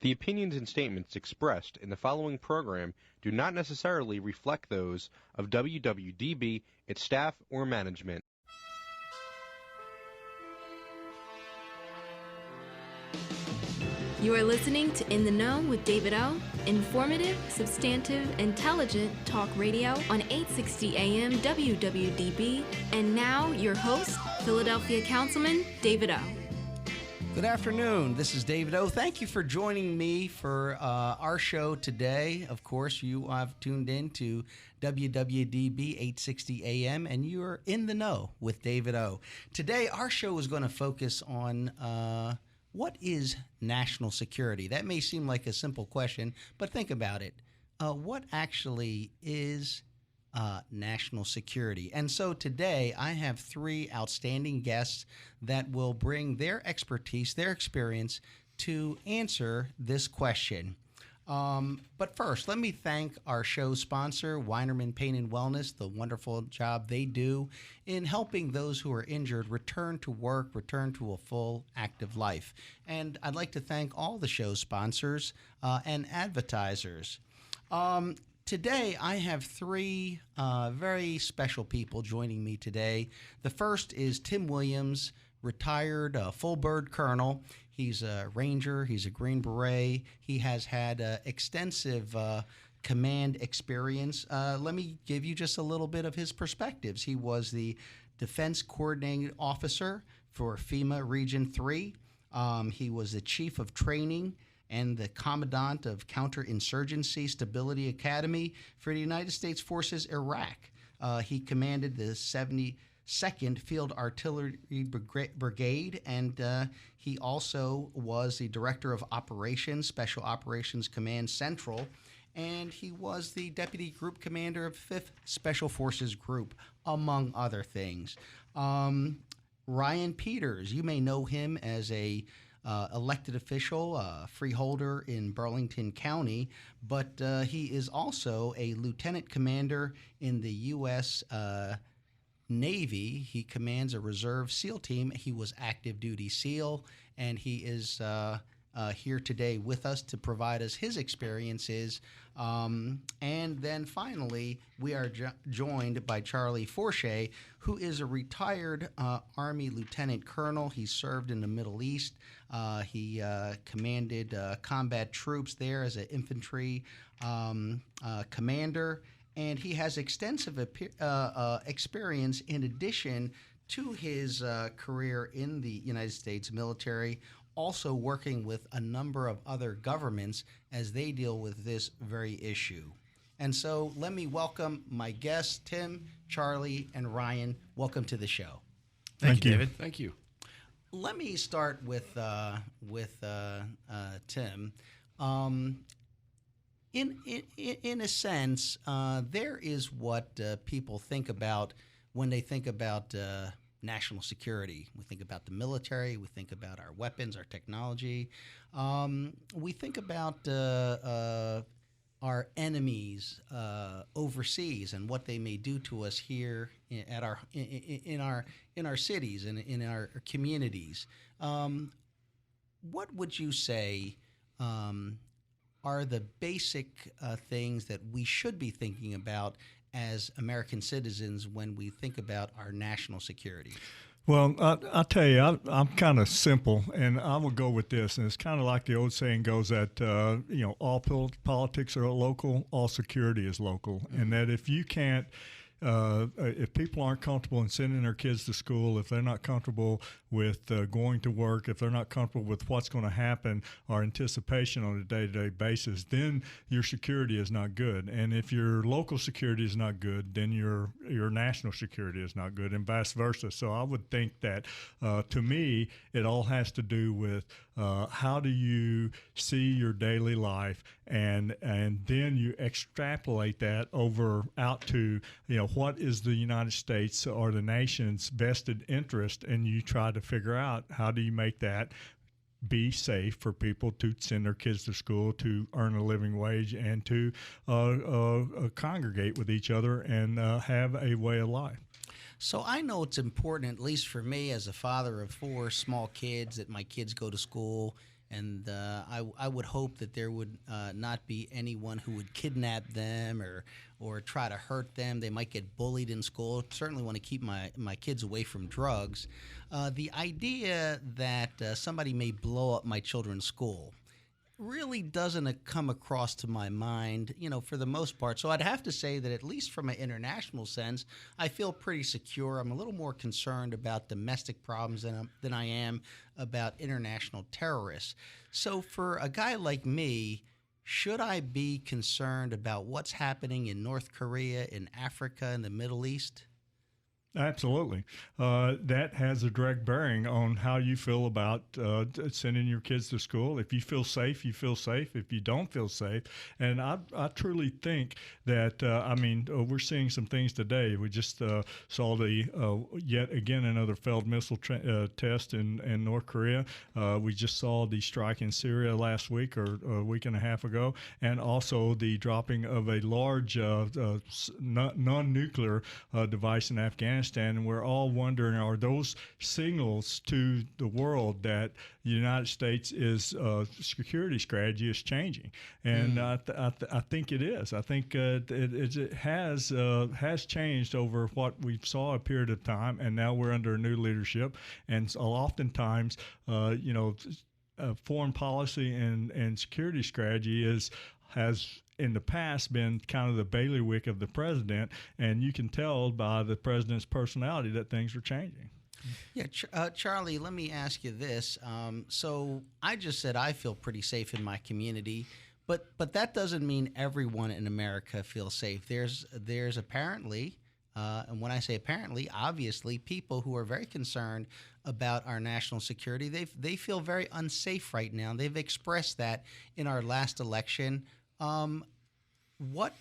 The opinions and statements expressed in the following program do not necessarily reflect those of WWDB, its staff, or management. You are listening to In the Know with David O. Informative, substantive, intelligent talk radio on 860 AM WWDB. And now, your host, Philadelphia Councilman David O. Good afternoon. This is David O. Thank you for joining me for our show today. Of course, you have tuned in to WWDB 860 AM, and you are in the know with David O. Today, our show is going to focus on what is national security? That may seem like a simple question, but think about it. What actually is national security? And so today I have three outstanding guests that will bring their expertise, their experience to answer this question. But first, let me thank our show sponsor, Weinerman Pain and Wellness, the wonderful job they do in helping those who are injured return to work, return to a full, active life. And I'd like to thank all the show sponsors and advertisers. Today, I have three very special people joining me today. The first is Tim Williams, retired full bird colonel. He's a Ranger. He's a Green Beret. He has had extensive command experience. Let me give you just a little bit of his perspectives. He was the Defense Coordinating Officer for FEMA Region 3. He was the Chief of Training and the Commandant of Counterinsurgency Stability Academy for the United States Forces Iraq. He commanded the 72nd Field Artillery Brigade, and he also was the Director of Operations, Special Operations Command Central, and he was the Deputy Group Commander of 5th Special Forces Group, among other things. Ryan Peters, you may know him as a elected official, freeholder in Burlington County, but he is also a lieutenant commander in the U.S. Navy. He commands a reserve SEAL team. He was active duty SEAL, and he is here today with us to provide us his experiences. And then finally, we are joined by Charlie Forshee, who is a retired Army Lieutenant Colonel. He served in the Middle East. He commanded combat troops there as an infantry commander. And he has extensive experience in addition to his career in the United States military, also working with a number of other governments as they deal with this very issue. And so let me welcome my guests, Tim, Charlie, and Ryan. Welcome to the show. Thank you, David. Thank you. Let me start with Tim. In a sense, there is what people think about when they think about national security. We think about the military. We think about our weapons, our technology. We think about our enemies overseas and what they may do to us here in our cities and in our communities. What would you say are the basic things that we should be thinking about as American citizens when we think about our national security? Well, I'll tell you, I'm kind of simple, and I will go with this. And it's kind of like the old saying goes that, all politics are local, all security is local. Mm-hmm. And that if you can't, if people aren't comfortable in sending their kids to school, if they're not comfortable with going to work, if they're not comfortable with what's going to happen or anticipation on a day-to-day basis, then your security is not good. And if your local security is not good, then your national security is not good, and vice versa. So I would think that, to me, it all has to do with how do you see your daily life, and then you extrapolate that out to what is the United States or the nation's vested interest, and you try to figure out how do you make that be safe for people to send their kids to school, to earn a living wage, and to congregate with each other and have a way of life. So I know it's important, at least for me as a father of 4 small kids, that my kids go to school And I would hope that there would not be anyone who would kidnap them or try to hurt them. They might get bullied in school. Certainly want to keep my kids away from drugs. The idea that somebody may blow up my children's school really doesn't come across to my mind, for the most part. So I'd have to say that at least from an international sense, I feel pretty secure. I'm a little more concerned about domestic problems than I am about international terrorists. So for a guy like me, should I be concerned about what's happening in North Korea, in Africa, in the Middle East? Absolutely. That has a direct bearing on how you feel about sending your kids to school. If you feel safe, you feel safe. If you don't feel safe, and I truly think that, we're seeing some things today. We just saw yet again another failed missile test in North Korea. We just saw the strike in Syria last week or a week and a half ago, and also the dropping of a large non-nuclear device in Afghanistan. And we're all wondering, are those signals to the world that the United States' security strategy is changing? And I think it is. I think it has changed over what we saw a period of time, and now we're under a new leadership. And so oftentimes, foreign policy and security strategy has in the past been kind of the bailiwick of the president, and you can tell by the president's personality that things are changing. Yeah, Charlie, let me ask you this. So I just said I feel pretty safe in my community, but that doesn't mean everyone in America feels safe. There's apparently, and when I say apparently, obviously, people who are very concerned about our national security. They feel very unsafe right now. They've expressed that in our last election. What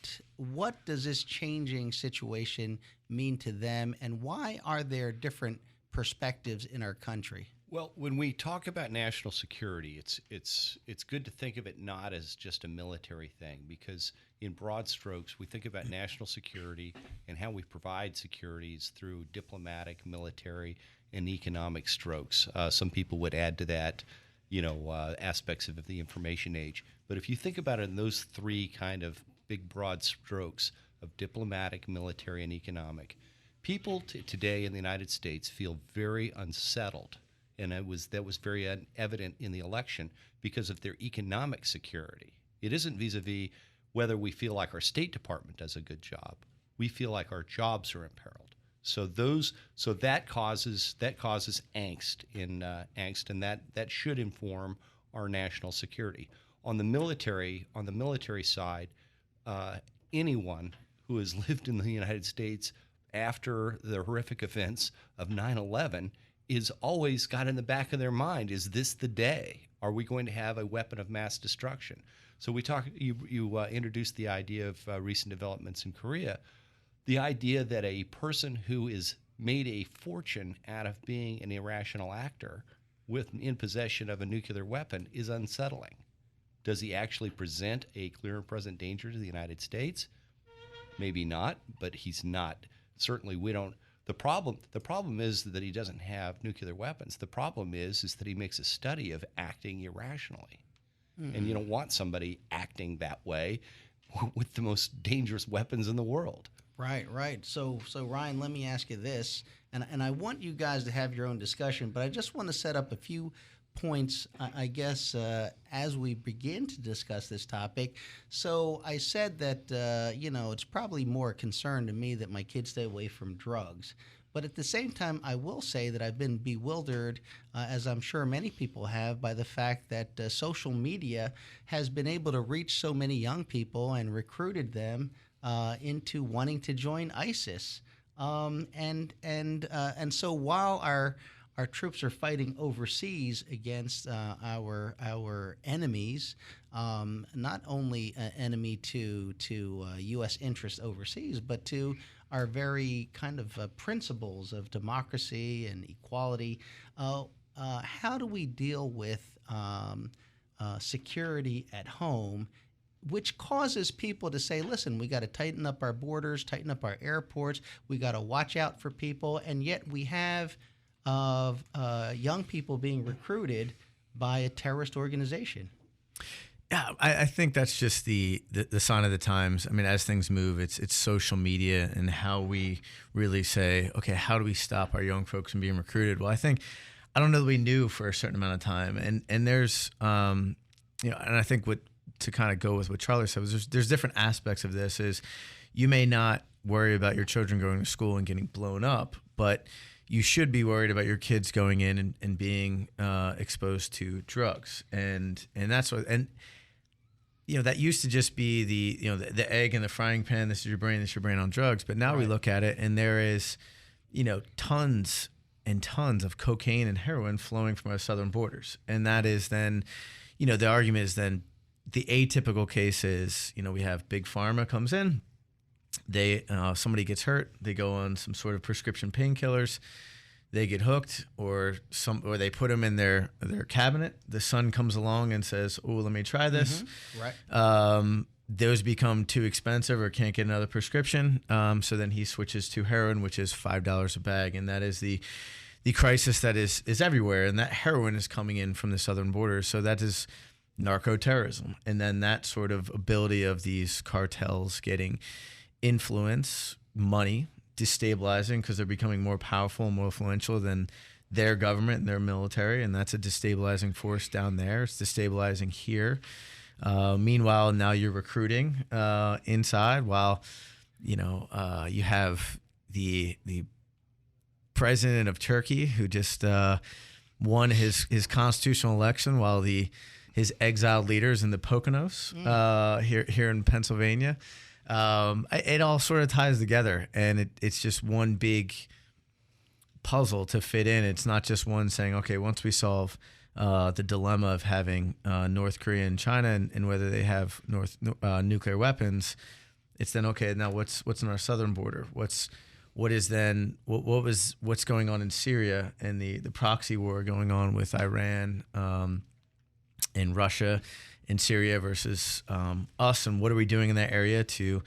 does this changing situation mean to them, and why are there different perspectives in our country? Well, when we talk about national security, it's good to think of it not as just a military thing, because in broad strokes, we think about national security and how we provide securities through diplomatic, military, and economic strokes. Some people would add to that, aspects of the information age. But if you think about it in those three kind of big broad strokes of diplomatic, military, and economic, people today in the United States feel very unsettled, and that was very evident in the election because of their economic security. It isn't vis-a-vis whether we feel like our State Department does a good job. We feel like our jobs are imperiled. So that causes angst, and that should inform our national security. On the military side, anyone who has lived in the United States after the horrific events of 9/11 is always got in the back of their mind, is this the day? Are we going to have a weapon of mass destruction? So you introduced the idea of recent developments in Korea, the idea that a person who is made a fortune out of being an irrational actor in possession of a nuclear weapon is unsettling. Does he actually present a clear and present danger to the United States? Maybe not, but he's not. Certainly we don't. The problem is that he doesn't have nuclear weapons. The problem is that he makes a study of acting irrationally. Mm-hmm. And you don't want somebody acting that way with the most dangerous weapons in the world. Right. So Ryan, let me ask you this, and I want you guys to have your own discussion, but I just want to set up a few points, I guess, as we begin to discuss this topic. So I said that, it's probably more a concern to me that my kids stay away from drugs. But at the same time, I will say that I've been bewildered, as I'm sure many people have, by the fact that social media has been able to reach so many young people and recruited them into wanting to join ISIS. And so while our troops are fighting overseas against our enemies, not only an enemy to U.S. interests overseas, but to our very kind of principles of democracy and equality. How do we deal with security at home, which causes people to say, listen, we got to tighten up our borders, tighten up our airports, we got to watch out for people, and yet we have young people being recruited by a terrorist organization. Yeah, I think that's just the sign of the times. I mean, as things move, it's social media and how we really say, okay, how do we stop our young folks from being recruited? Well, I don't know that we knew for a certain amount of time, and there's and I think to kind of go with what Charlie said was there's different aspects of this. Is you may not worry about your children going to school and getting blown up, but you should be worried about your kids going in and being exposed to drugs, and that's what. And that used to just be the egg in the frying pan. This is your brain on drugs. But now we look at it, and there is tons and tons of cocaine and heroin flowing from our southern borders, and that is then the argument is then the atypical case is we have big pharma comes in. They somebody gets hurt, they go on some sort of prescription painkillers, they get hooked, or they put them in their cabinet. The son comes along and says, "Oh, let me try this." Mm-hmm. Right. Those become too expensive or can't get another prescription. So then he switches to heroin, which is $5 a bag, and that is the crisis that is everywhere. And that heroin is coming in from the southern border. So that is narco-terrorism, and then that sort of ability of these cartels getting influence, money, destabilizing because they're becoming more powerful and more influential than their government and their military, and that's a destabilizing force down there. It's destabilizing here. Meanwhile, now you're recruiting inside while you have the president of Turkey who just won his constitutional election while his exiled leaders in the Poconos here in Pennsylvania. It all sort of ties together, and it's just one big puzzle to fit in. It's not just one saying, okay, once we solve the dilemma of having North Korea and China and whether they have nuclear weapons, it's then, okay, now what's on our southern border? What's going on in Syria and the proxy war going on with Iran and Russia in Syria versus us, and what are we doing in that area to,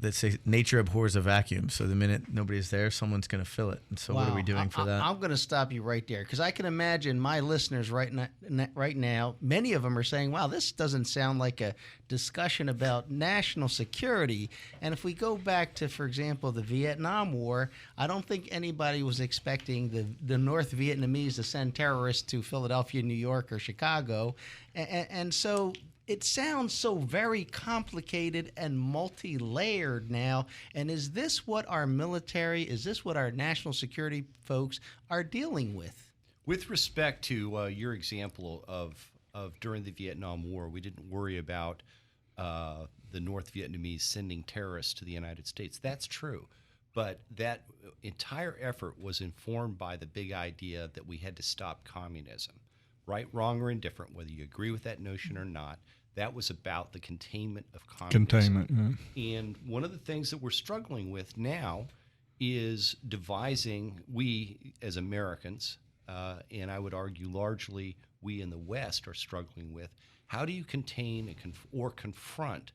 let's say nature abhors a vacuum. So the minute nobody's there, someone's going to fill it. And so what are we doing for that? I'm going to stop you right there because I can imagine my listeners right now, many of them are saying, wow, this doesn't sound like a discussion about national security. And if we go back to, for example, the Vietnam War, I don't think anybody was expecting the North Vietnamese to send terrorists to Philadelphia, New York, or Chicago. And so it sounds so very complicated and multi-layered now. And is this what our military, is this what our national security folks are dealing with? With respect to your example of during the Vietnam War, we didn't worry about the North Vietnamese sending terrorists to the United States. That's true. But that entire effort was informed by the big idea that we had to stop communism. Right, wrong, or indifferent, whether you agree with that notion or not, that was about the containment of communism. And one of the things that we're struggling with now is devising, we as Americans, and I would argue largely we in the West are struggling with, how do you contain or confront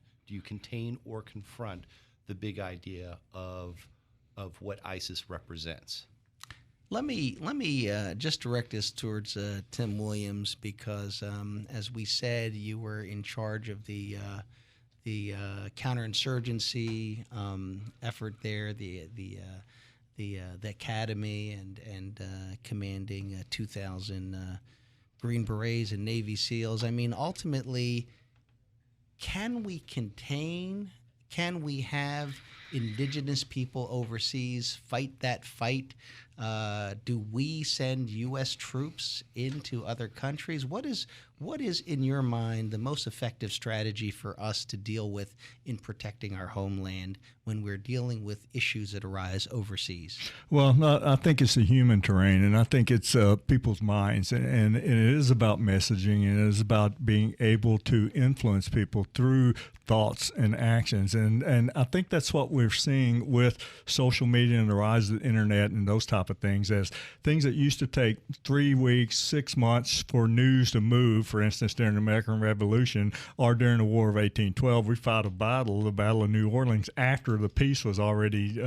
the big idea of what ISIS represents? Let me just direct this towards Tim Williams because, as we said, you were in charge of the counterinsurgency effort there, the academy, and commanding 2,000 Green Berets and Navy SEALs. I mean, ultimately, can we have indigenous people overseas fight that fight? Do we send U.S. troops into other countries? What is, in your mind, the most effective strategy for us to deal with in protecting our homeland when we're dealing with issues that arise overseas? Well, I think it's the human terrain, and I think it's people's minds, and it is about messaging, and it is about being able to influence people through thoughts and actions, and I think that's what we're seeing with social media and the rise of the internet and those type of things, as things that used to take 3 weeks, 6 months for news to move, for instance, during the American Revolution or during the War of 1812, we fought the Battle of New Orleans after the peace was already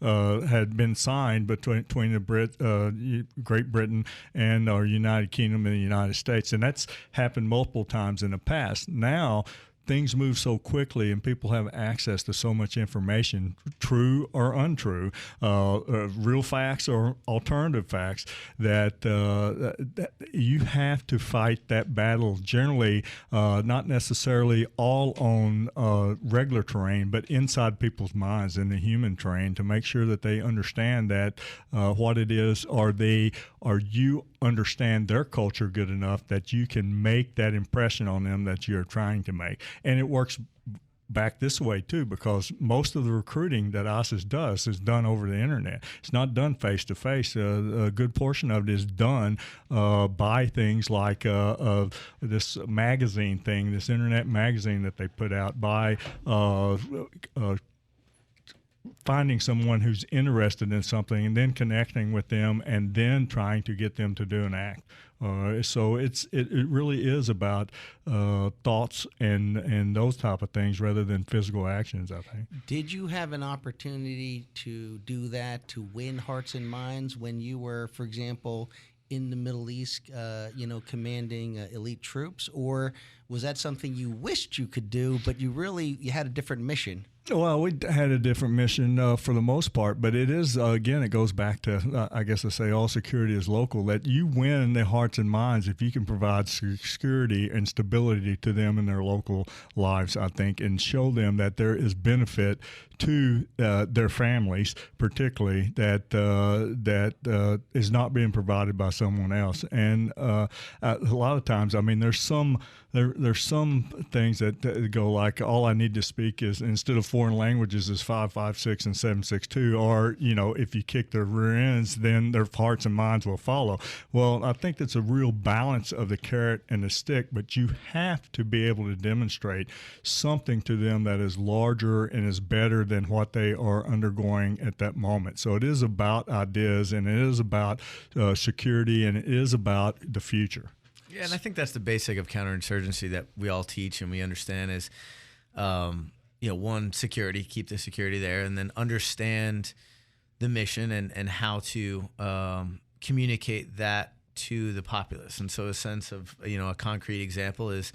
had been signed between the Great Britain and our United Kingdom and the United States, and that's happened multiple times in the past. Now things move so quickly and people have access to so much information, true or untrue, real facts or alternative facts, that you have to fight that battle generally, not necessarily all on regular terrain, but inside people's minds in the human terrain, to make sure that they understand that what it is, or you understand their culture good enough that you can make that impression on them that you're trying to make. And it works back this way too, because most of the recruiting that ISIS does is done over the internet. It's not done face to face. A good portion of it is done by things like this magazine thing, this internet magazine that they put out, by finding someone who's interested in something and then connecting with them and then trying to get them to do an act. So it really is about thoughts and those type of things rather than physical actions, I think. Did you have an opportunity to do that, to win hearts and minds when you were, for example, in the Middle East, commanding elite troops, or was that something you wished you could do, but you had a different mission? Well, we had a different mission for the most part, but it is, again, it goes back to, I guess I say all security is local, that you win their hearts and minds if you can provide security and stability to them in their local lives, I think, and show them that there is benefit to their families, particularly, that is not being provided by someone else. And a lot of times, I mean, there's some things that go like, all I need to speak is, instead of foreign languages, is 556 and 762, or if you kick their rear ends, then their hearts and minds will follow. Well, I think that's a real balance of the carrot and the stick, but you have to be able to demonstrate something to them that is larger and is better than what they are undergoing at that moment. So it is about ideas, and it is about security, and it is about the future. Yeah, and I think that's the basic of counterinsurgency that we all teach and we understand is, one, security, keep the security there, and then understand the mission and how to communicate that to the populace. And so a sense of, a concrete example is,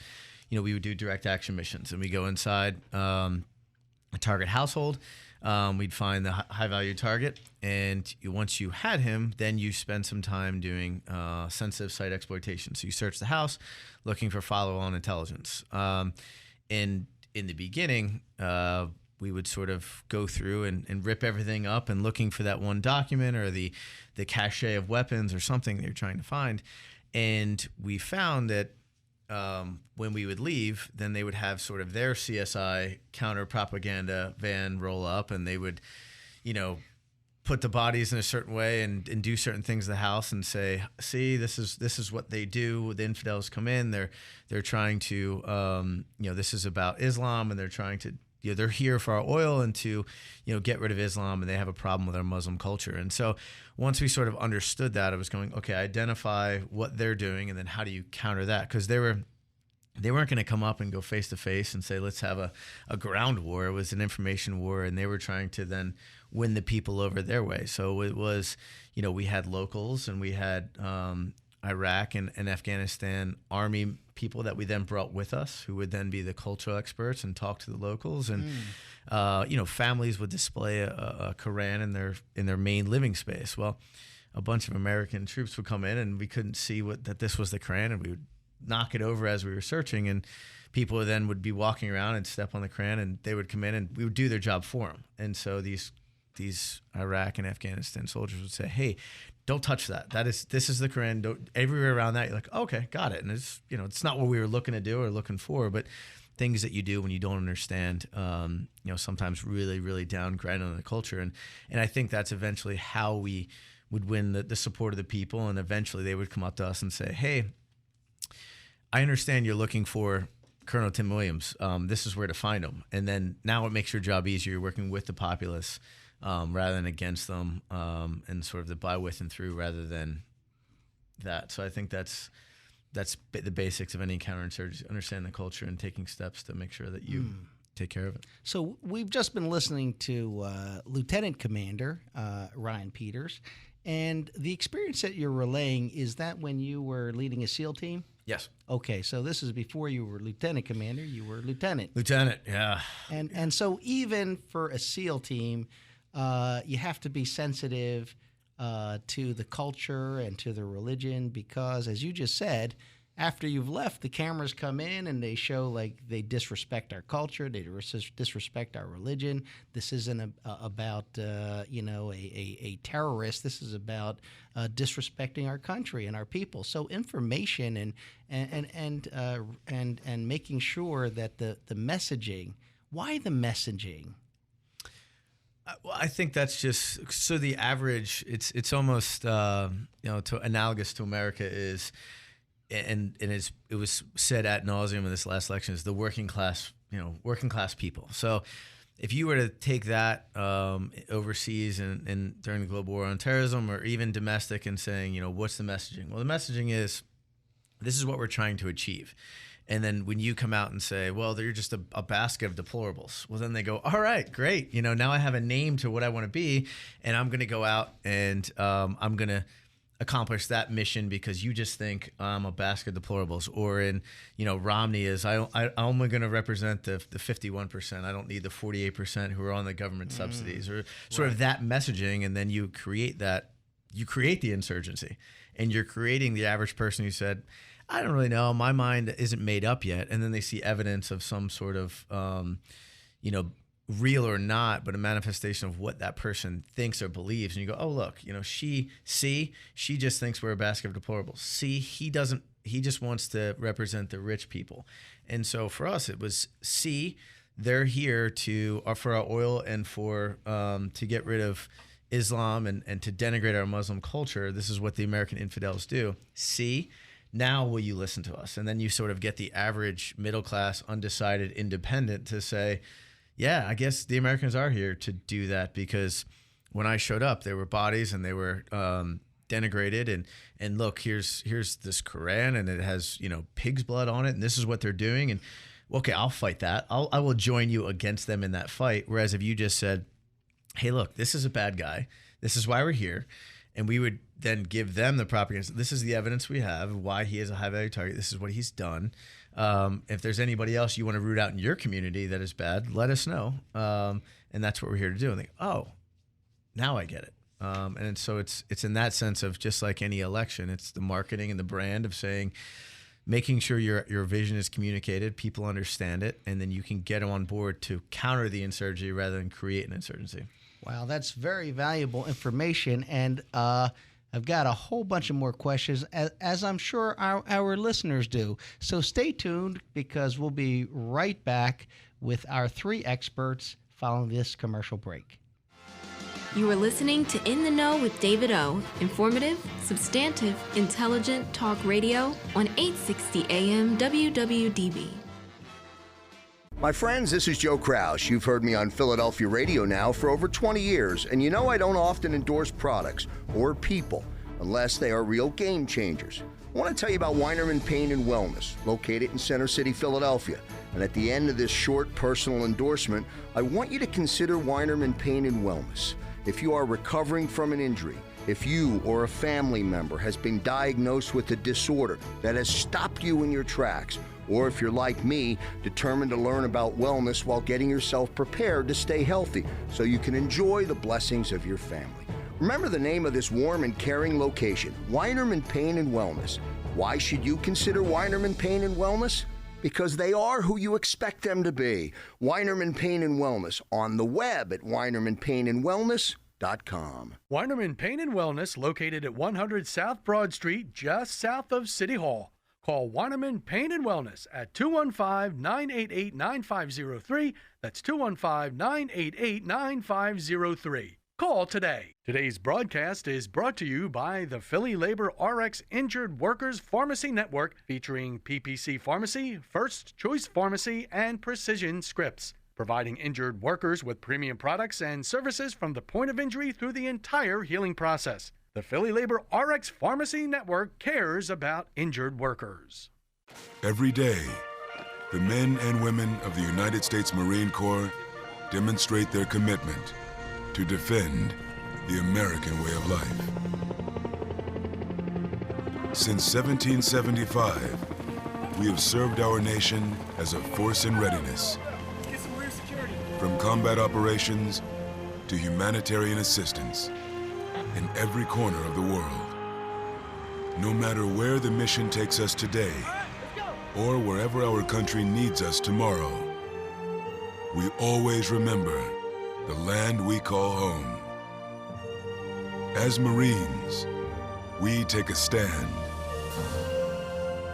we would do direct action missions, and we go inside a target household. We'd find the high-value target, and once you had him, then you spend some time doing sensitive site exploitation. So you search the house, looking for follow-on intelligence. And in the beginning, we would sort of go through and rip everything up and looking for that one document or the cache of weapons or something they're trying to find. And we found that when we would leave, then they would have sort of their CSI counter-propaganda van roll up, and they would, put the bodies in a certain way and do certain things in the house and say, see, this is what they do. The infidels come in, they're trying to, this is about Islam, and they're trying to, they're here for our oil and to, get rid of Islam, and they have a problem with our Muslim culture. And so once we sort of understood that, I was going, okay, identify what they're doing, and then how do you counter that? Because they weren't going to come up and go face to face and say, let's have a ground war. It was an information war, and they were trying to then win the people over their way. So it was, we had locals, and we had Iraq and Afghanistan Army people that we then brought with us, who would then be the cultural experts and talk to the locals. And families would display a Quran in their main living space. Well, a bunch of American troops would come in, and we couldn't see that this was the Quran, and we would knock it over as we were searching, and people then would be walking around and step on the Quran, and they would come in, and we would do their job for them. And so these Iraq and Afghanistan soldiers would say, hey, don't touch that. This is the Quran. Everywhere around that, you're like, okay, got it. And it's, it's not what we were looking to do or looking for, but things that you do when you don't understand, sometimes really, really downgrade on the culture. And I think that's eventually how we would win the support of the people. And eventually they would come up to us and say, hey, I understand you're looking for Colonel Tim Williams, this is where to find them. And then now it makes your job easier. You're working with the populace rather than against them, and sort of the by, with, and through rather than that. So I think that's the basics of any counterinsurgency, understand the culture and taking steps to make sure that you take care of it. So we've just been listening to Lieutenant Commander Ryan Peters, and the experience that you're relaying, is that when you were leading a SEAL team? Yes. Okay, so this is before you were Lieutenant Commander. You were Lieutenant. Lieutenant, yeah. And so even for a SEAL team, you have to be sensitive to the culture and to the religion, because, as you just said, after you've left, the cameras come in and they show like they disrespect our culture, they disrespect our religion. This isn't about a terrorist. This is about disrespecting our country and our people. So information and making sure that the messaging. Why the messaging? Well, I think that's just so the average. It's almost analogous to America is. And it was said ad nauseum in this last election, is the working class people. So if you were to take that overseas and during the global war on terrorism, or even domestic, and saying, what's the messaging? Well, the messaging is, this is what we're trying to achieve. And then when you come out and say, well, they're just a basket of deplorables, well, then they go, all right, great. Now I have a name to what I want to be, and I'm going to go out and I'm going to accomplish that mission because you just think I'm a basket of deplorables. Or in, Romney is, I'm only going to represent the 51%. I don't need the 48% who are on the government subsidies, or sort of that messaging. And then you create the insurgency, and you're creating the average person who said, I don't really know, my mind isn't made up yet. And then they see evidence of some sort of, real or not, but a manifestation of what that person thinks or believes. And you go, oh, look, she just thinks we're a basket of deplorables. See, he just wants to represent the rich people. And so for us, it was, they're here for our oil and for, to get rid of Islam and to denigrate our Muslim culture. This is what the American infidels do. Now will you listen to us? And then you sort of get the average middle class, undecided independent to say, yeah, I guess the Americans are here to do that, because when I showed up, there were bodies and they were denigrated. And look, here's this Quran and it has, pig's blood on it. And this is what they're doing. And okay, I'll fight that. I will join you against them in that fight. Whereas if you just said, hey, look, this is a bad guy. This is why we're here. And we would then give them the propaganda. This is the evidence we have of why he is a high value target. This is what he's done. If there's anybody else you want to root out in your community that is bad, let us know. And that's what we're here to do. And they go, oh, now I get it. And so it's in that sense of, just like any election, it's the marketing and the brand of saying, making sure your vision is communicated, people understand it, and then you can get them on board to counter the insurgency rather than create an insurgency. Wow, that's very valuable information. And I've got a whole bunch of more questions, as I'm sure our listeners do. So stay tuned, because we'll be right back with our three experts following this commercial break. You are listening to In the Know with David O. Informative, substantive, intelligent talk radio on 860 AM WWDB. My friends, this is Joe Kraus. You've heard me on Philadelphia radio now for over 20 years, and you know I don't often endorse products or people unless they are real game changers. I want to tell you about Weinerman Pain and Wellness, located in Center City, Philadelphia. And at the end of this short personal endorsement, I want you to consider Weinerman Pain and Wellness. If you are recovering from an injury, if you or a family member has been diagnosed with a disorder that has stopped you in your tracks, or if you're like me, determined to learn about wellness while getting yourself prepared to stay healthy so you can enjoy the blessings of your family. Remember the name of this warm and caring location, Weinerman Pain and Wellness. Why should you consider Weinerman Pain and Wellness? Because they are who you expect them to be. Weinerman Pain and Wellness, on the web at weinermanpainandwellness.com. Weinerman Pain and Wellness, located at 100 South Broad Street, just south of City Hall. Call Weinerman Pain and Wellness at 215-988-9503. That's 215-988-9503. Call today. Today's broadcast is brought to you by the Philly Labor RX Injured Workers Pharmacy Network, featuring PPC Pharmacy, First Choice Pharmacy, and Precision Scripts, providing injured workers with premium products and services from the point of injury through the entire healing process. The Philly Labor RX Pharmacy Network cares about injured workers. Every day, the men and women of the United States Marine Corps demonstrate their commitment to defend the American way of life. Since 1775, we have served our nation as a force in readiness. From combat operations to humanitarian assistance in every corner of the world. No matter where the mission takes us today or wherever our country needs us tomorrow, we always remember the land we call home. As Marines, we take a stand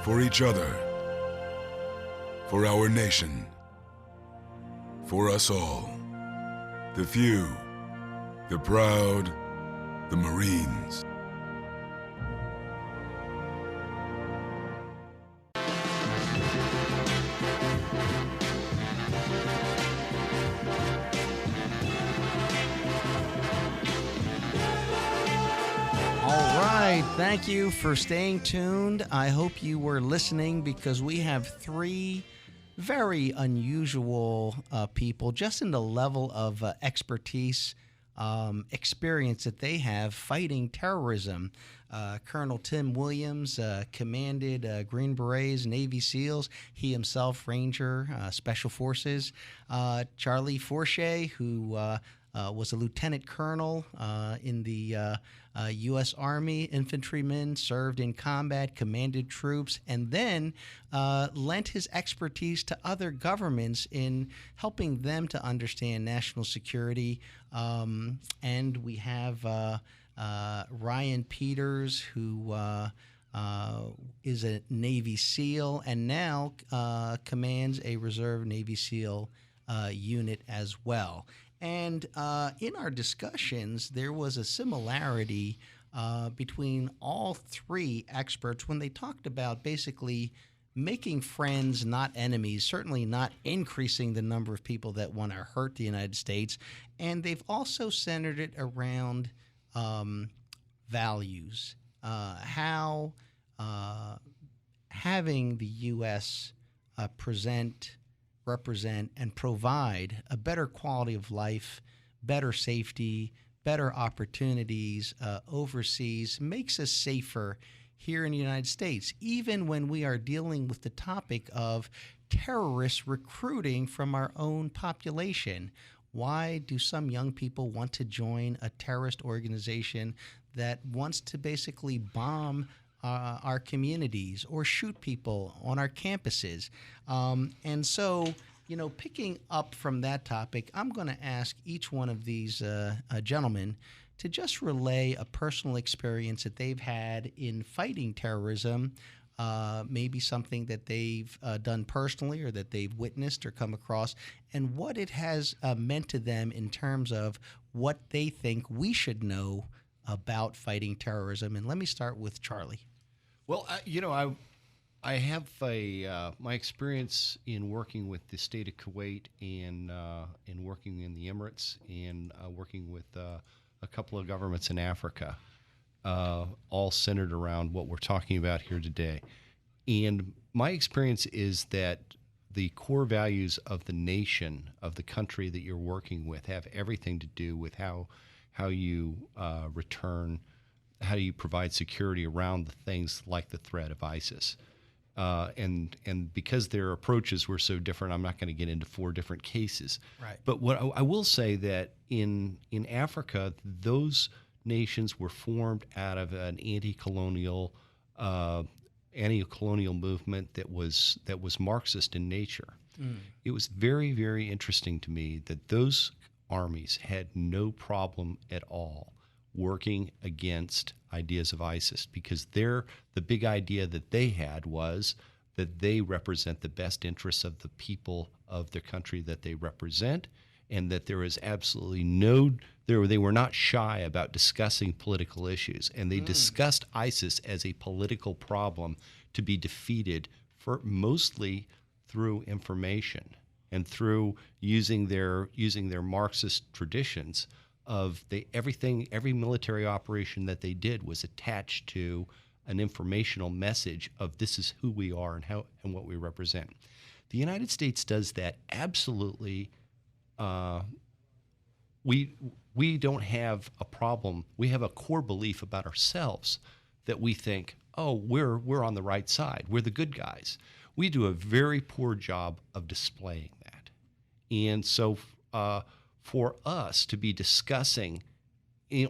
for each other, for our nation, for us all. The few, the proud, the Marines. Thank you for staying tuned. I hope you were listening, because we have three very unusual people just in the level of expertise, experience that they have fighting terrorism. Colonel Tim Williams commanded Green Berets, Navy SEALs. He himself, Ranger, Special Forces. Charlie Forshee, who was a lieutenant colonel in the U.S. Army, infantryman, served in combat, commanded troops, and then lent his expertise to other governments in helping them to understand national security. And we have Ryan Peters, who is a Navy SEAL and now commands a Reserve Navy SEAL unit as well. And in our discussions, there was a similarity between all three experts when they talked about basically making friends, not enemies, certainly not increasing the number of people that want to hurt the United States. And they've also centered it around values, how having the U.S. represent and provide a better quality of life, better safety, better opportunities overseas makes us safer here in the United States, even when we are dealing with the topic of terrorist recruiting from our own population. Why do some young people want to join a terrorist organization that wants to basically bomb our communities or shoot people on our campuses? And so, picking up from that topic, I'm going to ask each one of these gentlemen to just relay a personal experience that they've had in fighting terrorism, maybe something that they've done personally or that they've witnessed or come across, and what it has meant to them in terms of what they think we should know about fighting terrorism. And let me start with Charlie. Well, I have my experience in working with the state of Kuwait and in working in the Emirates and working with a couple of governments in Africa, all centered around what we're talking about here today. And my experience is that the core values of the nation, of the country that you're working with, have everything to do with how you return, how you provide security around the things like the threat of ISIS. And because their approaches were so different, I'm not going to get into 4 different cases. Right. But what I will say that in Africa, those nations were formed out of an anti-colonial movement that was Marxist in nature. It was very, very interesting to me that those armies had no problem at all working against ideas of ISIS, because the big idea that they had was that they represent the best interests of the people of the country that they represent, and that there is absolutely they were not shy about discussing political issues, and they discussed ISIS as a political problem to be defeated mostly through information and through using their Marxist traditions of every military operation that they did was attached to an informational message of this is who we are and what we represent. The United States does that absolutely. We don't have a problem. We have a core belief about ourselves that we think, oh, we're on the right side. We're the good guys. We do a very poor job of displaying that. And so for us to be discussing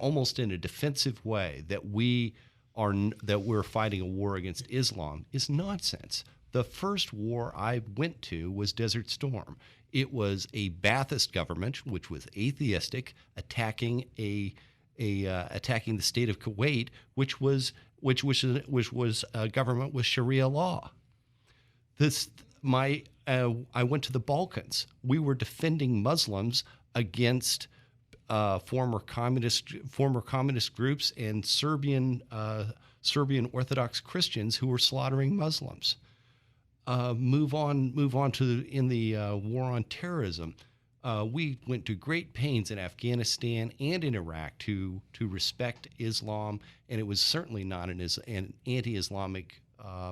almost in a defensive way that we're fighting a war against Islam is nonsense. The first war I went to was Desert Storm. It was a Ba'athist government, which was atheistic, attacking attacking the state of Kuwait, which was a government with Sharia law. I went to the Balkans. We were defending Muslims against former communist groups and Serbian Orthodox Christians who were slaughtering Muslims. Move on to in the war on terrorism. We went to great pains in Afghanistan and in Iraq to respect Islam, and it was certainly not an anti-Islamic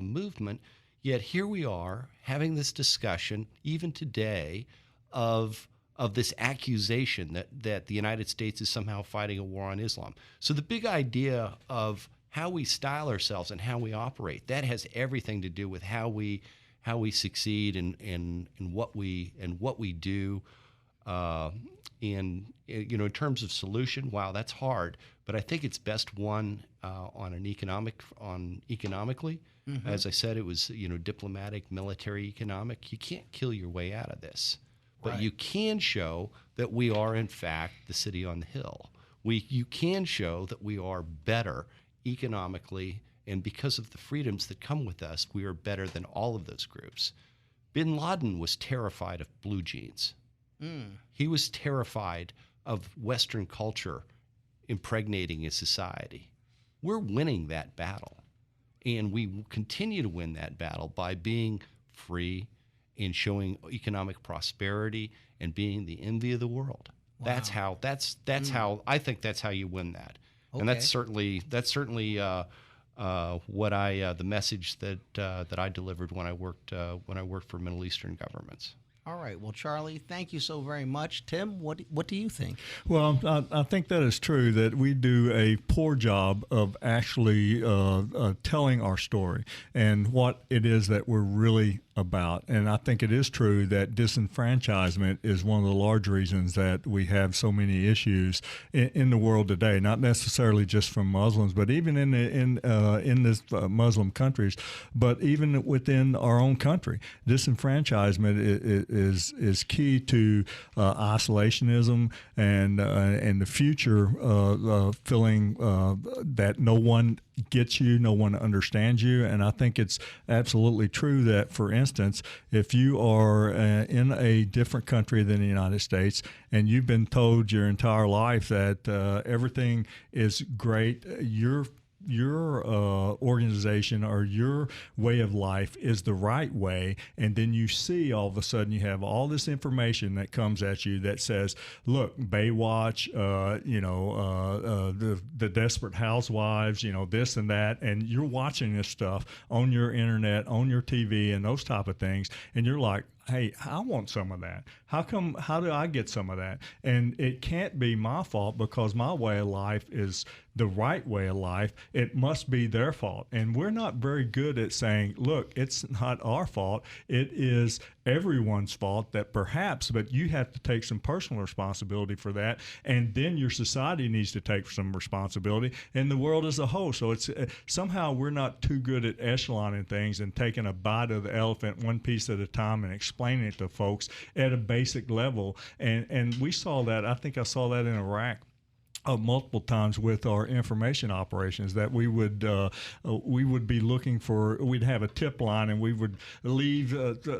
movement. Yet here we are having this discussion, even today, of this accusation that the United States is somehow fighting a war on Islam. So the big idea of how we style ourselves and how we operate, that has everything to do with how we succeed and what we do. In terms of solution, wow, that's hard. But I think it's best won economically. Mm-hmm. As I said, it was diplomatic, military, economic. You can't kill your way out of this, but right. You can show that we are in fact the city on the hill. You can show that we are better economically, and because of the freedoms that come with us, we are better than all of those groups. Bin Laden was terrified of blue jeans. He was terrified of Western culture impregnating his society. We're winning that battle, and we will continue to win that battle by being free and showing economic prosperity and being the envy of the world. Wow. That's how I think that's how you win that. Okay. And that's certainly what the message that I delivered when I worked for Middle Eastern governments. All right. Well, Charlie, thank you so very much. Tim, what do you think? Well, I think that is true, that we do a poor job of actually telling our story and what it is that we're really about. And I think it is true that disenfranchisement is one of the large reasons that we have so many issues in the world today, not necessarily just from Muslims, but even in this Muslim countries, but even within our own country. Disenfranchisement is key to isolationism and the future feeling that no one gets you, no one understands you. And I think it's absolutely true that, for instance, if you are in a different country than the United States and you've been told your entire life that everything is great, your organization or your way of life is the right way, and then you see all of a sudden you have all this information that comes at you that says, look, Baywatch, the Desperate Housewives, this and that, and you're watching this stuff on your internet, on your TV, and those type of things, and you're like, hey, I want some of that. How do I get some of that? And it can't be my fault because my way of life is the right way of life. It must be their fault. And we're not very good at saying, look, it's not our fault. It is everyone's fault but you have to take some personal responsibility for that. And then your society needs to take some responsibility and the world as a whole. So it's somehow we're not too good at echeloning things and taking a bite of the elephant one piece at a time and explaining it to folks at a basic level. And we saw that. I think I saw that in Iraq. multiple times with our information operations that we would be looking for. We'd have a tip line, and we would leave things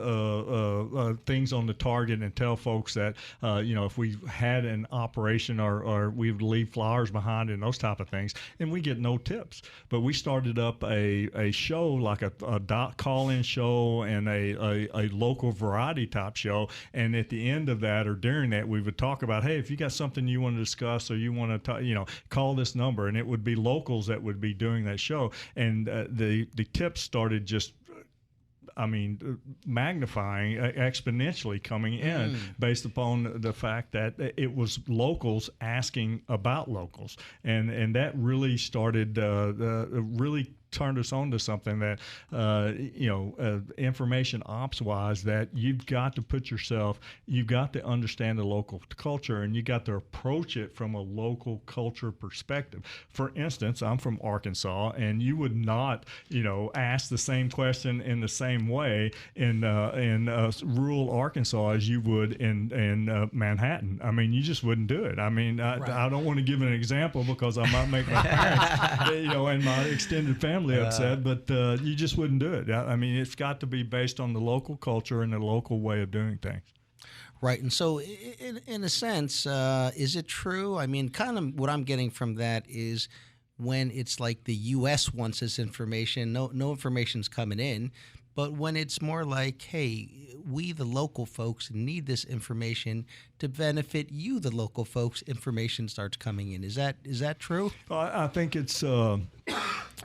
on the target and tell folks that if we had an operation or we would leave flyers behind and those type of things, and we get no tips. But we started up a show, like a call-in show and a local variety type show, and at the end of that or during that, we would talk about, hey, if you got something you want to discuss or you want to call this number, and it would be locals that would be doing that show, and the tips started just magnifying exponentially coming in based upon the fact that it was locals asking about locals, and that really started really turned us on to something that information ops wise, that you've got to you've got to understand the local culture, and you got to approach it from a local culture perspective. For instance, I'm from Arkansas, and you would not ask the same question in the same way in rural Arkansas as you would in Manhattan. I mean, you just wouldn't do it. I mean, I don't want to give an example because I might make my parents and my extended family upset, but you just wouldn't do it. I mean, it's got to be based on the local culture and the local way of doing things. Right. And so in a sense, is it true? I mean, kind of what I'm getting from that is when it's like the U.S. wants this information, no information's coming in. But when it's more like, hey, we, the local folks, need this information to benefit you, the local folks, information starts coming in. Is that true? I think it's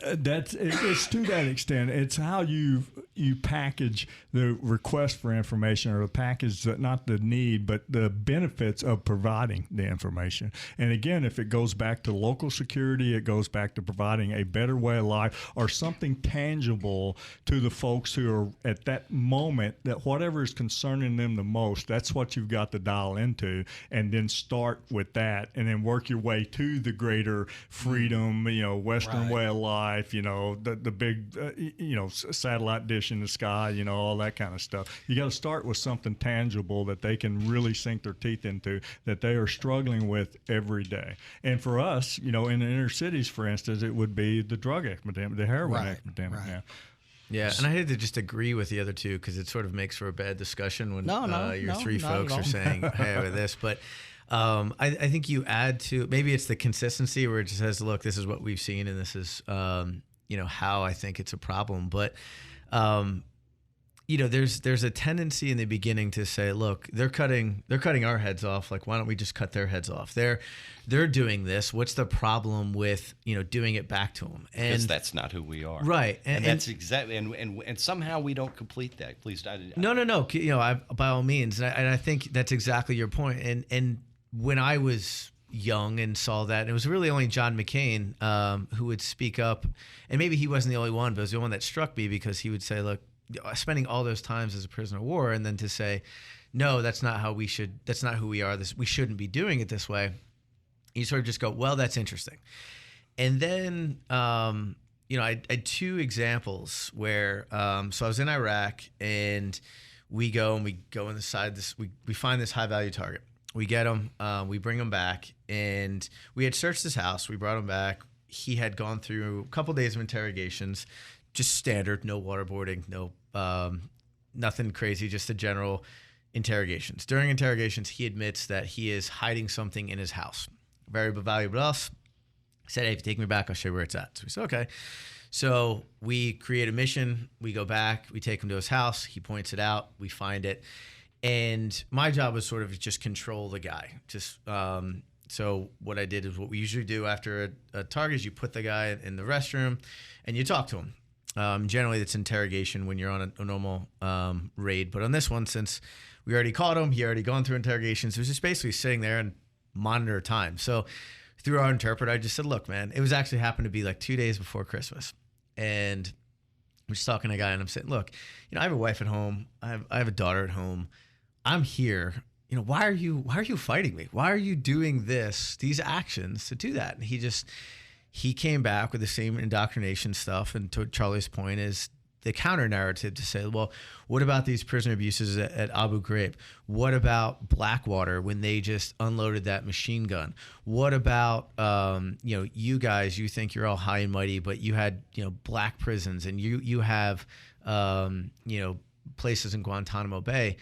it's to that extent. It's how you package the request for information, or the package, not the need, but the benefits of providing the information. And again, if it goes back to local security, it goes back to providing a better way of life or something tangible to the folks who are at that moment, that whatever is concerning them the most, that's what you've got to dial into, and then start with that, and then work your way to the greater freedom, Western way of life, the big, satellite dish in the sky, all that kind of stuff. You got to start with something tangible that they can really sink their teeth into, that they are struggling with every day. And for us, in the inner cities, for instance, it would be the drug epidemic, the heroin epidemic. Right. Yeah, and I had to just agree with the other two, because it sort of makes for a bad discussion when your three folks are saying, hey, with this. But I think you add to, maybe it's the consistency where it just says, look, this is what we've seen, and this is, how I think it's a problem. But, there's a tendency in the beginning to say, look, they're cutting our heads off. Like, why don't we just cut their heads off? They're doing this. What's the problem with, doing it back to them? And because that's not who we are. Right. And that's exactly, and somehow we don't complete that. Please. No. By all means. And I think that's exactly your point. And when I was young and saw that, and it was really only John McCain who would speak up, and maybe he wasn't the only one, but it was the one that struck me, because he would say, look, spending all those times as a prisoner of war, and then to say, no, that's not who we are. We shouldn't be doing it this way. You sort of just go, well, that's interesting. And then, I had two examples where, so I was in Iraq, and we go inside this, we find this high value target. We get him, we bring him back, and we had searched his house. We brought him back. He had gone through a couple days of interrogations, just standard, no waterboarding, no nothing crazy, just the general interrogations. During interrogations, he admits that he is hiding something in his house. Very valuable to us. He said, hey, if you take me back, I'll show you where it's at. So we said, okay. So we create a mission. We go back. We take him to his house. He points it out. We find it. And my job was sort of just control the guy. So what I did is what we usually do after a target is you put the guy in the restroom and you talk to him. Generally, it's interrogation when you're on a normal raid. But on this one, since we already caught him, he already gone through interrogations, it was just basically sitting there and monitor time. So through our interpreter, I just said, look, man, it was actually happened to be like 2 days before Christmas. And I'm just talking to a guy, and I'm saying, look, I have a wife at home. I have a daughter at home. I'm here. Why are you fighting me? Why are you doing these actions to do that? And he came back with the same indoctrination stuff. And to Charlie's point is the counter narrative to say, well, what about these prisoner abuses at Abu Ghraib? What about Blackwater when they just unloaded that machine gun? What about, you guys, you think you're all high and mighty, but you had, black prisons, and you have, places in Guantanamo Bay.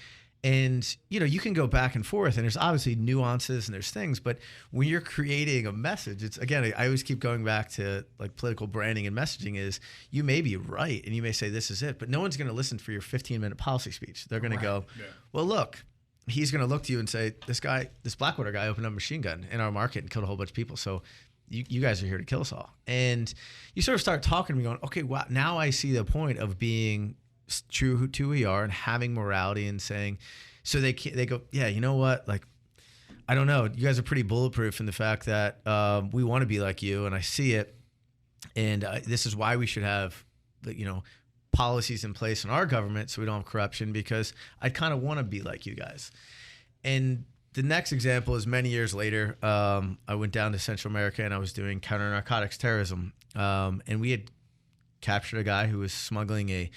And, you can go back and forth, and there's obviously nuances and there's things, but when you're creating a message, it's, again, I always keep going back to like political branding and messaging is you may be right and you may say this is it, but no one's going to listen for your 15-minute policy speech. They're going to go, well, look, he's going to look to you and say, this Blackwater guy opened up a machine gun in our market and killed a whole bunch of people. So you guys are here to kill us all. And you sort of start talking to me going, okay, wow, now I see the point of being true to who we are and having morality and saying, so they go, yeah, you know what? Like, I don't know. You guys are pretty bulletproof in the fact that we want to be like you, and I see it. And this is why we should have, policies in place in our government so we don't have corruption, because I kind of want to be like you guys. And the next example is many years later, I went down to Central America and I was doing counter-narcotics terrorism. And we had captured a guy who was smuggling a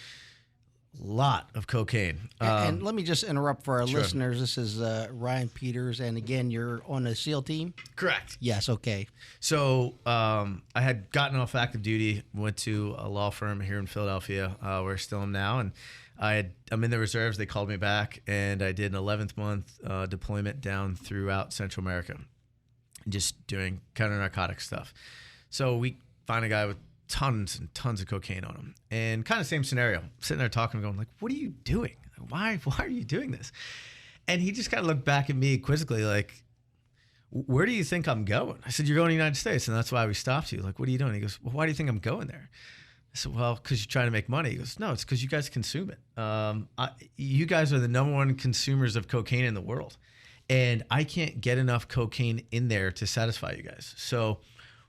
lot of cocaine. And let me just interrupt for our listeners. This is Ryan Peters, and again, you're on the SEAL team? Correct. Yes, okay. So I had gotten off active duty, went to a law firm here in Philadelphia, where I still am now, and I'm in the reserves. They called me back, and I did an 11th month deployment down throughout Central America, just doing counter-narcotics stuff. So we find a guy with tons and tons of cocaine on him, and kind of same scenario, sitting there talking, going like, what are you doing? Why are you doing this? And he just kind of looked back at me quizzically like, where do you think I'm going? I said, you're going to the United States, and that's why we stopped you. Like, what are you doing? He goes, well, why do you think I'm going there? I said, well, because you're trying to make money. He goes, no, it's because you guys consume it. You guys are the #1 consumers of cocaine in the world, and I can't get enough cocaine in there to satisfy you guys. So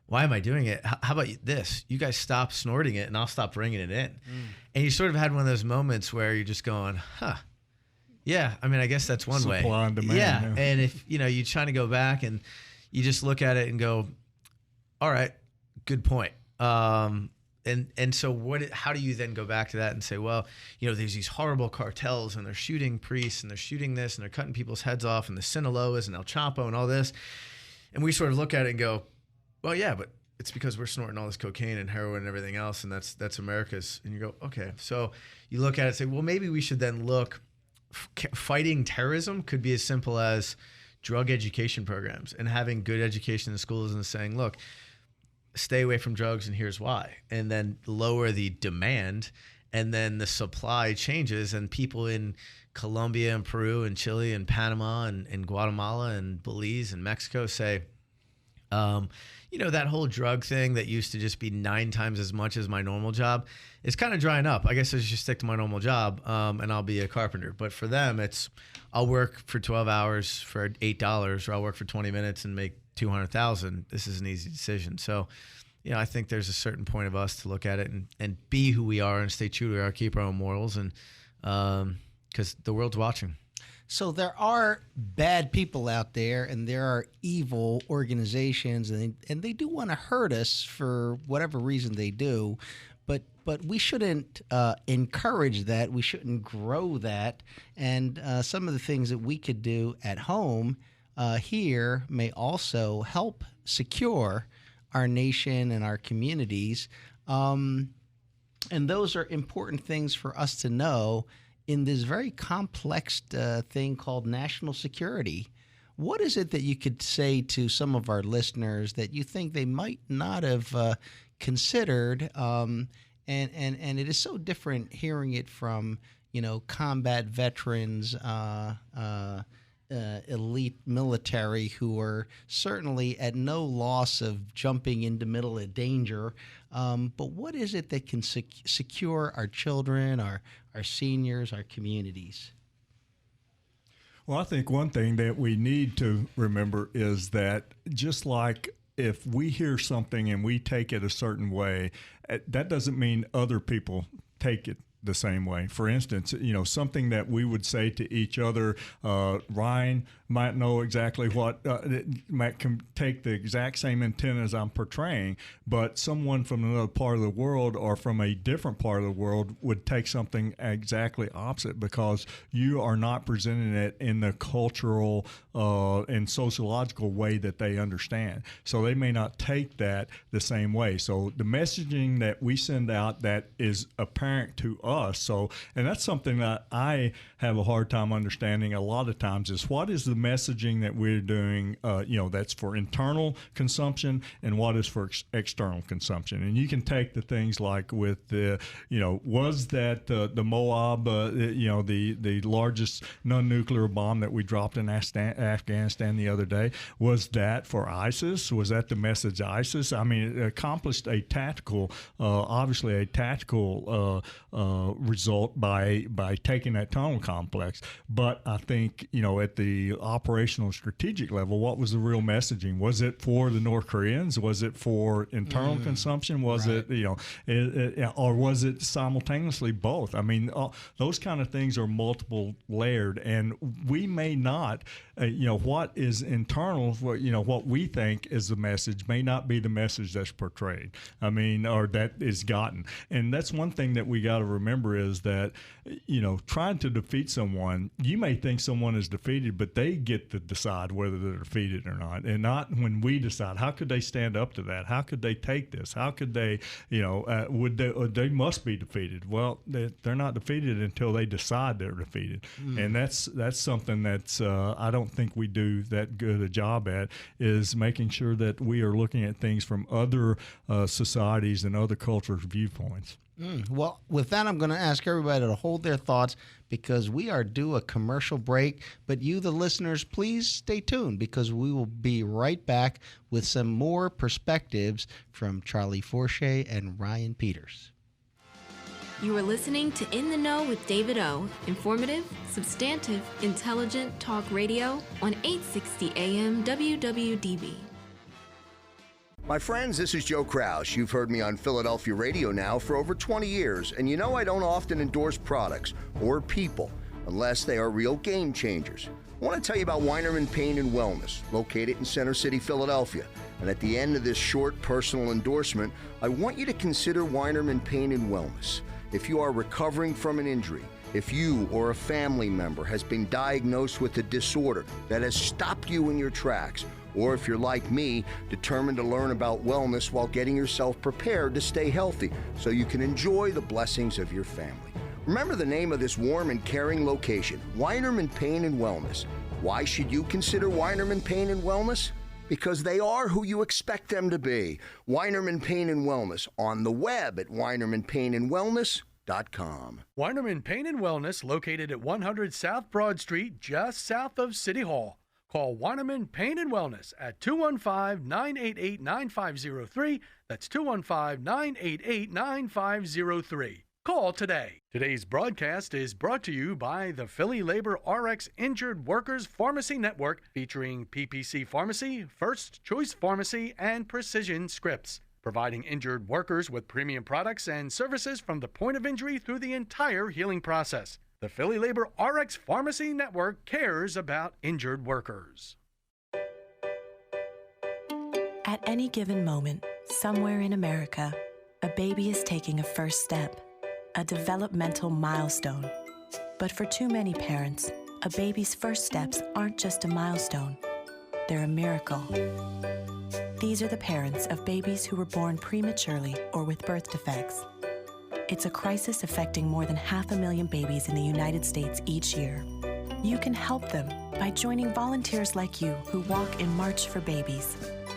why am I doing it? How about this? You guys stop snorting it, and I'll stop bringing it in. And you sort of had one of those moments where you're just going, yeah, I mean, I guess that's one way. Supply and demand. Yeah, and if, you're trying to go back and you just look at it and go, all right, good point. And so how do you then go back to that and say, well, there's these horrible cartels, and they're shooting priests, and they're shooting this, and they're cutting people's heads off, and the Sinaloas and El Chapo and all this. And we sort of look at it and go, well, yeah, but it's because we're snorting all this cocaine and heroin and everything else, and that's America's. And you go, okay. So you look at it and say, well, maybe we should then look, fighting terrorism could be as simple as drug education programs and having good education in schools and saying, look, stay away from drugs and here's why. And then lower the demand, and then the supply changes, and people in Colombia and Peru and Chile and Panama and Guatemala and Belize and Mexico say, that whole drug thing that used to just be 9 times as much as my normal job is kind of drying up. I guess I should just stick to my normal job, and I'll be a carpenter. But for them, it's I'll work for 12 hours for $8, or I'll work for 20 minutes and make $200,000. This is an easy decision. So, I think there's a certain point of us to look at it and be who we are and stay true to who we are, keep our own morals, and because the world's watching. So there are bad people out there, and there are evil organizations, and they do want to hurt us for whatever reason they do, but we shouldn't encourage that. We shouldn't grow that. And some of the things that we could do at home here may also help secure our nation and our communities. And those are important things for us to know in this very complex thing called national security. What is it that you could say to some of our listeners that you think they might not have considered? And it is so different hearing it from, combat veterans, elite military who are certainly at no loss of jumping into middle of danger. But what is it that can secure our children, our seniors, our communities? Well, I think one thing that we need to remember is that just like if we hear something and we take it a certain way, that doesn't mean other people take it the same way. For instance, something that we would say to each other, Ryan might know exactly what, might take the exact same intent as I'm portraying, but someone from another part of the world or from a different part of the world would take something exactly opposite, because you are not presenting it in the cultural and sociological way that they understand. So they may not take that the same way. So the messaging that we send out that is apparent to us, and that's something that I have a hard time understanding a lot of times, is what is the messaging that we're doing, that's for internal consumption and what is for external consumption. And you can take the things like with the, was that the Moab, the largest non-nuclear bomb that we dropped in Afghanistan the other day, was that for ISIS? Was that the message ISIS? I mean, it accomplished a tactical, obviously a tactical result by taking that tunnel complex. But I think, at the operational strategic level, what was the real messaging? Was it for the North Koreans? Was it for internal consumption? Was it, or was it simultaneously both? I mean, those kind of things are multiple layered, and we may not, what is internal, what we think is the message may not be the message that's portrayed. I mean, or that is gotten. And that's one thing that we got to remember, is that, trying to defeat someone, you may think someone is defeated, but they get to decide whether they're defeated or not, and not when we decide. How could they stand up to that? How could they take this? How could they, they must be defeated. Well, they're not defeated until they decide they're defeated. And that's something that's I don't think we do that good a job at, is making sure that we are looking at things from other societies and other cultures' viewpoints. Well, with that, I'm going to ask everybody to hold their thoughts, because we are due a commercial break. But you, the listeners, please stay tuned, because we will be right back with some more perspectives from Charlie Forshee and Ryan Peters. You are listening to In the Know with David O. Informative, substantive, intelligent talk radio on 860 AM WWDB. My friends, this is Joe Krause. You've heard me on Philadelphia radio now for over 20 years, and I don't often endorse products or people unless they are real game changers. I want to tell you about Weinerman Pain and Wellness, located in Center City, Philadelphia. And at the end of this short personal endorsement, I want you to consider Weinerman Pain and Wellness. If you are recovering from an injury, if you or a family member has been diagnosed with a disorder that has stopped you in your tracks, or if you're like me, determined to learn about wellness while getting yourself prepared to stay healthy so you can enjoy the blessings of your family. Remember the name of this warm and caring location, Weinerman Pain and Wellness. Why should you consider Weinerman Pain and Wellness? Because they are who you expect them to be. Weinerman Pain and Wellness, on the web at weinermanpainandwellness.com. Weinerman Pain and Wellness, located at 100 South Broad Street, just south of City Hall. Call Weinerman Pain and Wellness at 215-988-9503. That's 215-988-9503. Call today. Today's broadcast is brought to you by the Philly Labor RX Injured Workers Pharmacy Network, featuring PPC Pharmacy, First Choice Pharmacy, and Precision Scripts, providing injured workers with premium products and services from the point of injury through the entire healing process. The Philly Labor RX Pharmacy Network cares about injured workers. At any given moment, somewhere in America, a baby is taking a first step, a developmental milestone. But for too many parents, a baby's first steps aren't just a milestone, they're a miracle. These are the parents of babies who were born prematurely or with birth defects. It's a crisis affecting more than 500,000 babies in the United States each year. You can help them by joining volunteers like you who walk in March for Babies.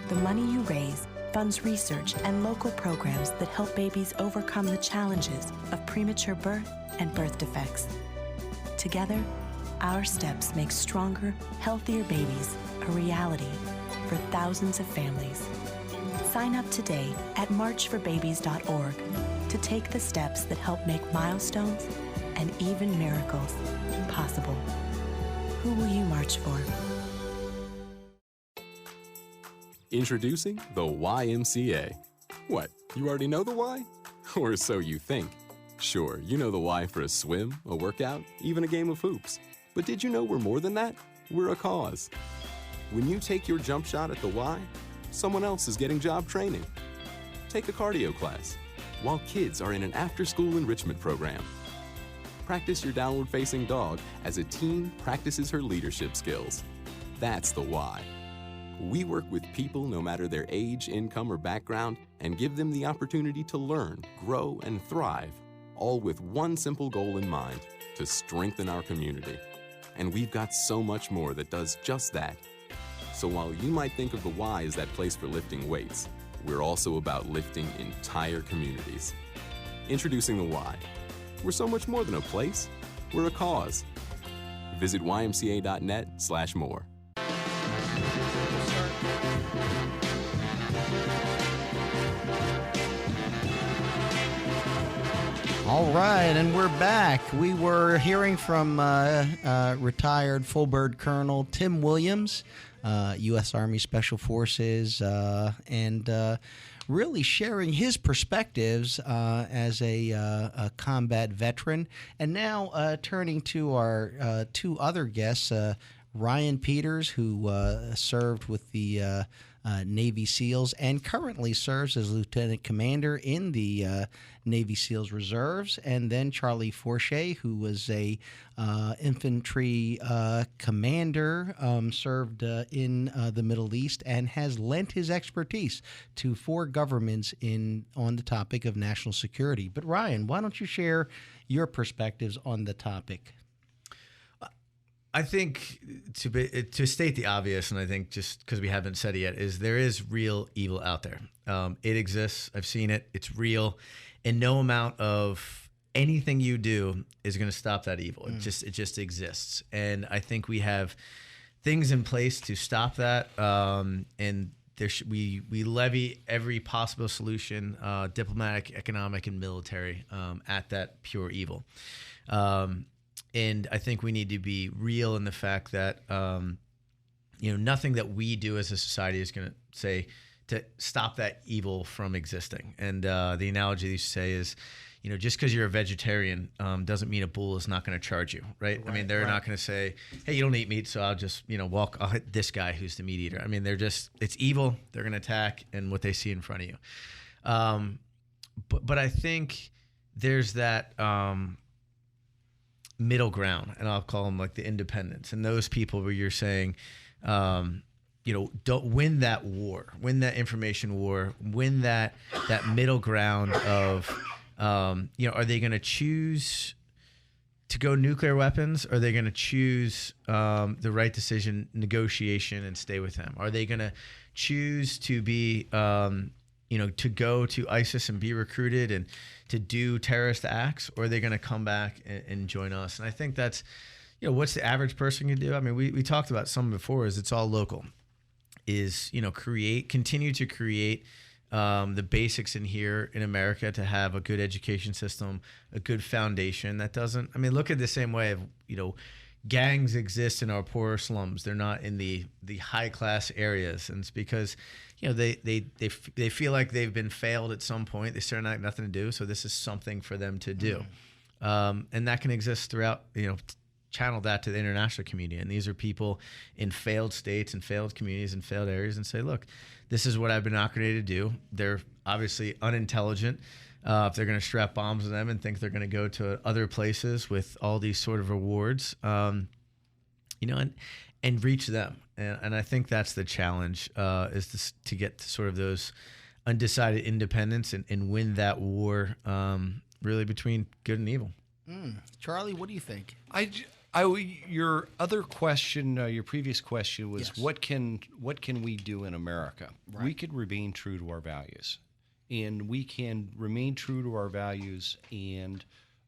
The money you raise funds research and local programs that help babies overcome the challenges of premature birth and birth defects. Together, our steps make stronger, healthier babies a reality for thousands of families. Sign up today at marchforbabies.org to take the steps that help make milestones and even miracles possible. Who will you march for? Introducing the YMCA. What, you already know the why? Or so you think. Sure, you know the why for a swim, a workout, even a game of hoops. But did you know we're more than that? We're a cause. When you take your jump shot at the why, someone else is getting job training. Take a cardio class, while kids are in an after-school enrichment program. Practice your downward-facing dog as a teen practices her leadership skills. That's the why. We work with people no matter their age, income, or background and give them the opportunity to learn, grow, and thrive, all with one simple goal in mind, to strengthen our community. And we've got so much more that does just that. So while you might think of the Y as that place for lifting weights, we're also about lifting entire communities. Introducing the Y. We're so much more than a place. We're a cause. Visit ymca.net/more. All right, and we're back. We were hearing from retired full bird Colonel Tim Williams, U.S. Army Special Forces, and really sharing his perspectives as a combat veteran. And now turning to our two other guests, Ryan Peters, who served with the Navy SEALs and currently serves as Lieutenant Commander in the Navy SEALs Reserves, and then Charlie Forshee, who was a infantry commander, served in the Middle East, and has lent his expertise to 4 governments on the topic of national security. But Ryan, why don't you share your perspectives on the topic? I think to state the obvious, and I think just because we haven't said it yet, is there is real evil out there. It exists. I've seen it. It's real, and no amount of anything you do is going to stop that evil. It just exists, and I think we have things in place to stop that. And we levy every possible solution, diplomatic, economic, and military, at that pure evil. And I think we need to be real in the fact that, nothing that we do as a society is going to say to stop that evil from existing. And the analogy they used to say is, just because you're a vegetarian doesn't mean a bull is not going to charge you, right? I mean, they're not going to say, hey, you don't eat meat, so I'll just, I'll hit this guy who's the meat eater. I mean, it's evil. They're going to attack and what they see in front of you. But I think there's that middle ground, and I'll call them like the independents, and those people where you're saying, don't win that war, win that information war, win that middle ground of, are they going to choose to go nuclear weapons? Or are they going to choose the right decision, negotiation, and stay with them? Are they going to choose to be, to go to ISIS and be recruited and to do terrorist acts, or are they going to come back and join us? And I think that's, what's the average person can do? I mean, we talked about some before, is it's all local, is, continue to create the basics in here in America to have a good education system, a good foundation that doesn't, look at the same way of, gangs exist in our poorer slums. They're not in the high class areas, and it's because they feel like they've been failed at some point. They start not nothing to do, so this is something for them to do, and that can exist throughout. Channel that to the international community, and these are people in failed states and failed communities and failed areas, and say, look, this is what I've been indoctrinated to do. They're obviously unintelligent. If they're going to strap bombs on them and think they're going to go to other places with all these sort of rewards, and reach them. And I think that's the challenge, is to get to sort of those undecided independents and win that war, really between good and evil. Charlie, what do you think? Your other question, your previous question was, yes, what can we do in America? Right. We could remain true to our values, and we can remain true to our values. And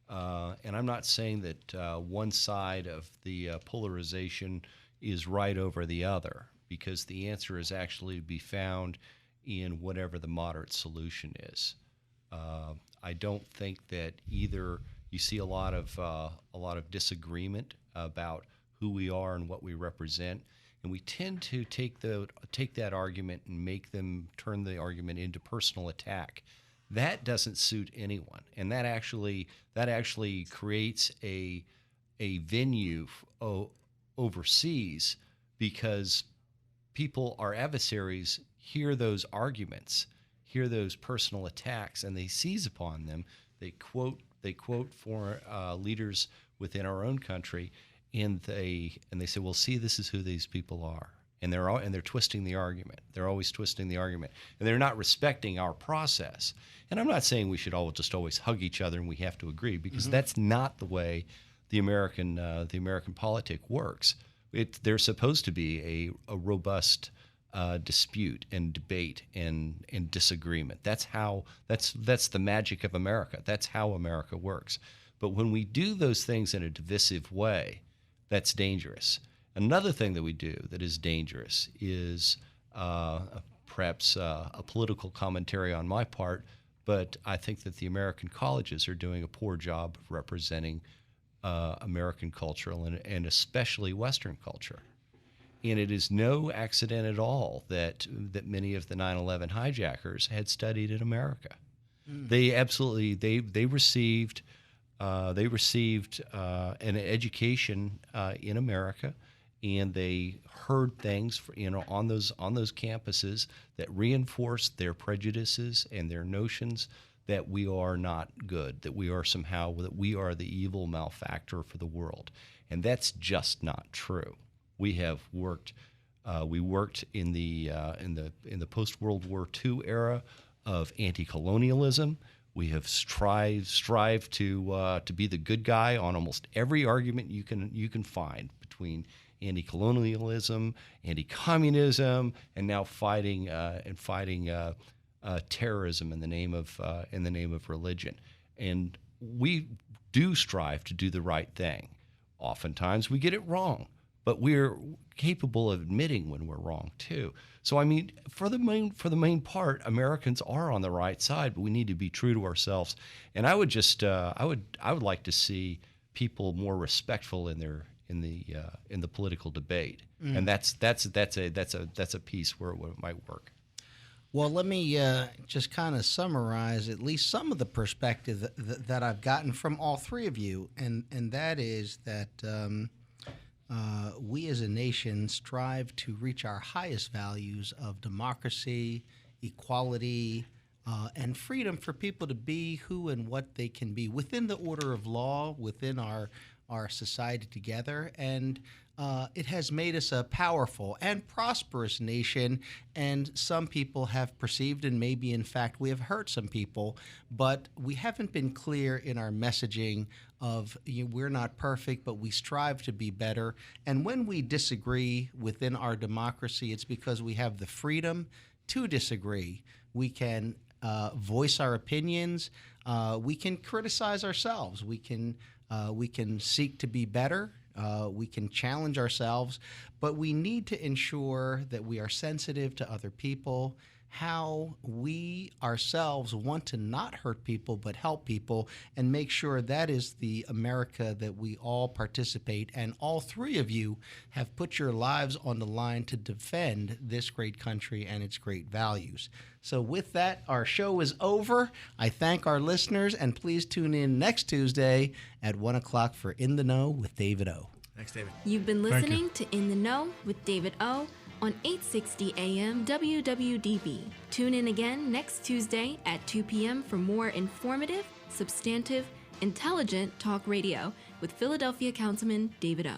I'm not saying that one side of the polarization is right over the other, because the answer is actually to be found in whatever the moderate solution is. I don't think that either. You see a lot of disagreement about who we are and what we represent, and we tend to take that argument and turn the argument into personal attack. that doesn't suit anyone, and that actually creates a venue overseas, because people, our adversaries, hear those arguments, hear those personal attacks, and they seize upon them. They quote foreign leaders within our own country, and they say, "Well, see, this is who these people are," and they're twisting the argument. They're always twisting the argument, and they're not respecting our process. And I'm not saying we should all just always hug each other and we have to agree, because that's not the way the American politic works. There's supposed to be a robust dispute and debate and disagreement. That's the magic of America. That's how America works. But when we do those things in a divisive way, that's dangerous. Another thing that we do that is dangerous is perhaps a political commentary on my part, but I think that the American colleges are doing a poor job of representing American culture and especially Western culture. And it is no accident at all that many of the 9/11 hijackers had studied in America. They absolutely they received an education in America, and they heard things on those campuses that reinforced their prejudices and their notions that we are not good, that we are the evil malefactor for the world, and that's just not true. We have worked. We worked in the post-World War II era of anti-colonialism. We have strived to be the good guy on almost every argument you can find between anti-colonialism, anti-communism, and now fighting terrorism in the name of religion. And we do strive to do the right thing. Oftentimes we get it wrong, but we're capable of admitting when we're wrong too. So I mean, for the main part, Americans are on the right side, but we need to be true to ourselves. And I would just I would like to see people more respectful in the political debate, and that's a piece where it might work. Well, let me just kind of summarize at least some of the perspective that I've gotten from all three of you, and that is that we as a nation strive to reach our highest values of democracy, equality, and freedom for people to be who and what they can be within the order of law, within our society together. And it has made us a powerful and prosperous nation, and some people have perceived, and maybe in fact we have hurt some people, but we haven't been clear in our messaging of we're not perfect, but we strive to be better. And when we disagree within our democracy, it's because we have the freedom to disagree. We can voice our opinions. We can criticize ourselves. We can seek to be better. We can challenge ourselves, but we need to ensure that we are sensitive to other people, how we ourselves want to not hurt people but help people, and make sure that is the America that we all participate. And all three of you have put your lives on the line to defend this great country and its great values. So with that, our show is over. I thank our listeners, and please tune in next Tuesday at 1 o'clock for In the Know with David O. Thanks, David. You've been listening to In the Know with David O on 860 AM WWDB. Tune in again next Tuesday at 2 p.m. for more informative, substantive, intelligent talk radio with Philadelphia Councilman David O.